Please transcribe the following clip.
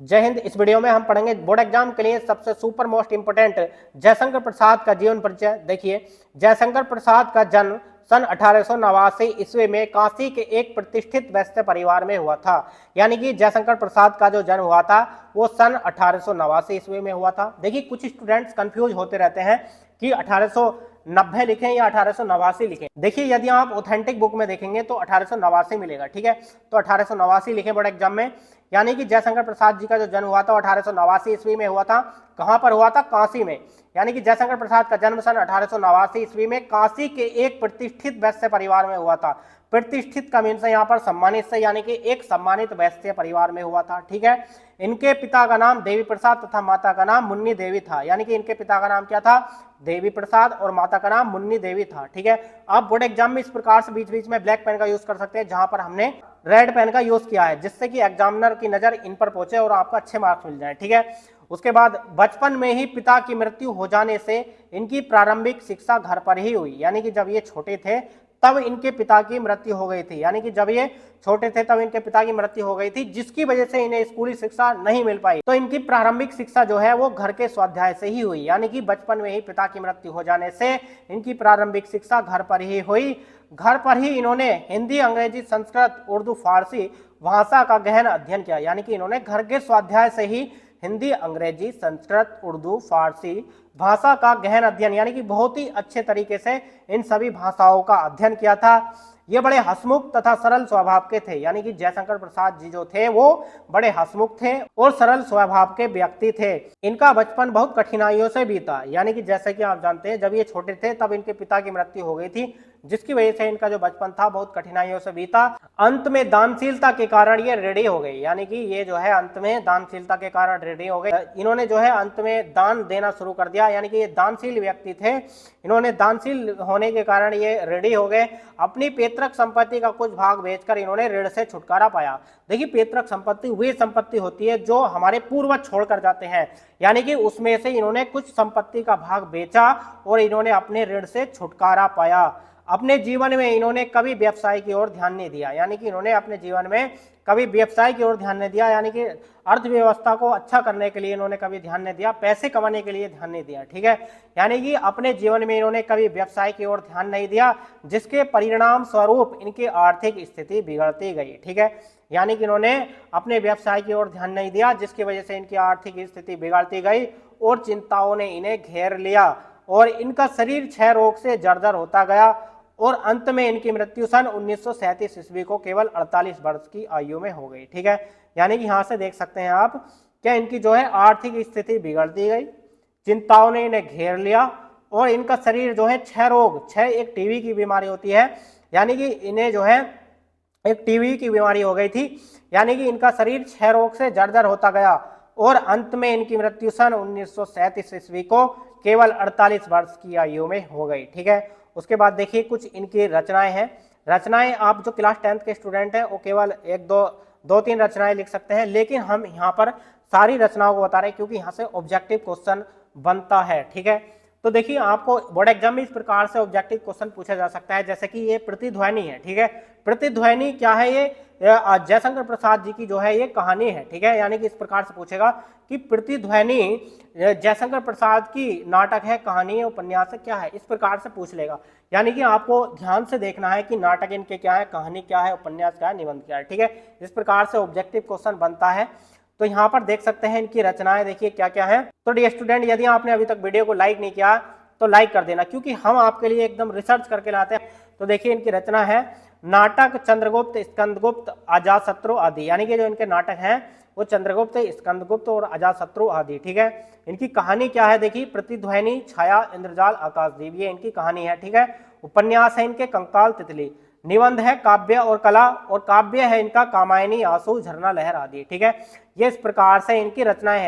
जय हिंद। इस वीडियो में हम पढ़ेंगे बोर्ड एग्जाम के लिए सबसे super most important Jaishankar Prasad का जीवन परिचय। देखिए, जयशंकर प्रसाद का जन्म सन 1889 ईस्वी में काशी के एक प्रतिष्ठित वैश्य परिवार में हुआ था। यानी कि जयशंकर प्रसाद का जो जन्म हुआ था वो सन 1889 ईस्वी में हुआ था। देखिए, कुछ स्टूडेंट्स कंफ्यूज होते रहते हैं कि 1890 लिखें या 1889 लिखें। देखिए, यदि आप ऑथेंटिक बुक में देखेंगे तो 1889 मिलेगा। ठीक है, तो 1889 लिखें बोर्ड एग्जाम में। यानी कि जयशंकर प्रसाद जी का जो जन्म हुआ था 1889 ईस्वी में हुआ था। कहां पर हुआ था? काशी में। यानी कि जयशंकर प्रसाद का जन्म सन 1889 ईस्वी में काशी के एक प्रतिष्ठित वैश्य परिवार में हुआ था। प्रतिष्ठित का मीन्स है यहाँ पर सम्मानित से, यानी कि एक सम्मानित वैश्य परिवार में हुआ था। ठीक है, इनके पिता का नाम देवी प्रसाद तथा माता का नाम मुन्नी देवी था। यानी कि इनके पिता का नाम क्या था? देवी प्रसाद, और माता का नाम मुन्नी देवी था। ठीक है, आप बोर्ड एग्जाम में इस प्रकार से बीच बीच में ब्लैक पेन का यूज कर सकते हैं जहां पर हमने रेड पेन का यूज किया है, जिससे कि एग्जामिनर की नजर इन पर पहुंचे और आपको अच्छे मार्क्स मिल जाए। ठीक है, उसके बाद बचपन में ही पिता की मृत्यु हो जाने से इनकी प्रारंभिक शिक्षा घर पर ही हुई। यानी कि जब ये छोटे थे तब इनके पिता की मृत्यु हो गई थी। यानी कि जब ये छोटे थे तब इनके पिता की मृत्यु हो गई थी, जिसकी वजह से इन्हें स्कूली शिक्षा नहीं मिल पाई। तो इनकी प्रारंभिक शिक्षा जो है वो घर के स्वाध्याय से ही हुई। यानी कि बचपन में ही पिता की मृत्यु हो जाने से इनकी प्रारंभिक शिक्षा घर पर ही हुई। घर पर ही इन्होंने हिंदी, अंग्रेजी, संस्कृत, उर्दू, फारसी भाषा का गहन अध्ययन किया। यानी कि इन्होंने घर के स्वाध्याय से ही हिंदी, अंग्रेजी, संस्कृत, उर्दू, फारसी भाषा का गहन अध्ययन, यानी कि बहुत ही अच्छे तरीके से इन सभी भाषाओं का अध्ययन किया था। ये बड़े हंसमुख तथा सरल स्वभाव के थे। यानी कि जयशंकर प्रसाद जी जो थे वो बड़े हंसमुख थे और सरल स्वभाव के व्यक्ति थे। इनका बचपन बहुत कठिनाइयों से बीता। यानी कि जैसे कि आप जानते हैं, जब ये छोटे थे तब इनके पिता की मृत्यु हो गई थी, जिसकी वजह से इनका जो बचपन था बहुत कठिनाइयों से बीता। अंत में दानशीलता के कारण ये रेडी हो गए। यानी कि ये जो है अंत में दानशीलता के कारण रेडी हो गए। इन्होंने जो है अंत में दान देना शुरू कर दिया। यानी कि ये दानशील व्यक्ति थे। इन्होंने दानशील होने के कारण ये रेडी हो गए। अपनी पैतृक संपत्ति का कुछ भाग बेचकर इन्होंने ऋण से छुटकारा पाया। देखिए, पैतृक संपत्ति वही संपत्ति होती है जो हमारे पूर्वज छोड़कर जाते हैं। यानी कि उसमें से इन्होंने कुछ संपत्ति का भाग बेचा और इन्होंने अपने ऋण से छुटकारा पाया। अपने जीवन में इन्होंने कभी व्यवसाय की ओर ध्यान नहीं दिया। यानी कि इन्होंने अपने जीवन में कभी व्यवसाय की ओर ध्यान नहीं दिया। यानी कि अर्थव्यवस्था को अच्छा करने के लिए इन्होंने कभी ध्यान नहीं दिया, पैसे कमाने के लिए ध्यान नहीं दिया। ठीक है, यानी कि अपने जीवन में इन्होंने कभी व्यवसाय की ओर ध्यान नहीं दिया, जिसके परिणाम स्वरूप इनकी आर्थिक स्थिति बिगड़ती गई। ठीक है, यानी कि इन्होंने अपने व्यवसाय की ओर ध्यान नहीं दिया, जिसकी वजह से इनकी आर्थिक स्थिति बिगड़ती गई और चिंताओं ने इन्हें घेर लिया और इनका शरीर क्षय रोग से जर्जर होता गया और अंत में इनकी मृत्यु सन 1937 ईस्वी को केवल 48 वर्ष की आयु में हो गई। ठीक है, यानी कि यहां से देख सकते हैं आप, क्या इनकी जो है आर्थिक स्थिति बिगड़ती गई, चिंताओं ने इन्हें घेर लिया और इनका शरीर जो है क्षय रोग, क्षय एक टीबी की बीमारी होती है, यानी कि इन्हें जो है एक टीबी की बीमारी हो गई थी। यानी कि इनका शरीर क्षय रोग से जर्जर होता गया और अंत में इनकी मृत्यु सन 1937 ईस्वी को केवल 48 वर्ष की आयु में हो गई। ठीक है, उसके बाद देखिए कुछ इनकी रचनाएं हैं। रचनाएं आप जो क्लास 10th के स्टूडेंट हैं वो केवल एक दो तीन रचनाएं लिख सकते हैं, लेकिन हम यहाँ पर सारी रचनाओं को बता रहे हैं क्योंकि यहाँ से ऑब्जेक्टिव क्वेश्चन बनता है। ठीक है, तो देखिए आपको बोर्ड एग्जाम में इस प्रकार से ऑब्जेक्टिव क्वेश्चन पूछा जा सकता है, जैसे कि ये प्रतिध्वनि है। ठीक है, प्रतिध्वनि क्या है? ये जयशंकर प्रसाद जी की जो है ये कहानी है। ठीक है, यानी कि इस प्रकार से पूछेगा कि प्रतिध्वनि जयशंकर प्रसाद की नाटक है, कहानी है, उपन्यास है, क्या है, इस प्रकार से पूछ लेगा। यानी कि आपको ध्यान से देखना है कि नाटक इनके क्या है, कहानी क्या है, उपन्यास क्या है, निबंध क्या है। ठीक है, इस प्रकार से ऑब्जेक्टिव क्वेश्चन बनता है। तो यहाँ पर देख सकते हैं इनकी रचनाएं, देखिए क्या क्या है। तो डियर स्टूडेंट, यदि आपने अभी तक वीडियो को लाइक नहीं किया तो लाइक कर देना, क्योंकि हम आपके लिए एकदम रिसर्च करके लाते हैं। तो देखिए इनकी रचना है नाटक, चंद्रगुप्त, स्कंदगुप्त, अजातशत्रु आदि। यानी कि जो इनके नाटक हैं वो चंद्रगुप्त, स्कंदगुप्त और अजातशत्रु आदि। ठीक है, इनकी कहानी क्या है? देखिए, प्रतिध्वनि, छाया, इंद्रजाल, आकाशदीप, ये इनकी कहानी है। ठीक है, उपन्यास है इनके कंकाल, तितली। निबंध है काव्य और कला, और काव्य है इनका कामायनी, आंसू, झरना, लहर आदि। ठीक है, ये इस प्रकार से इनकी रचनाएं हैं।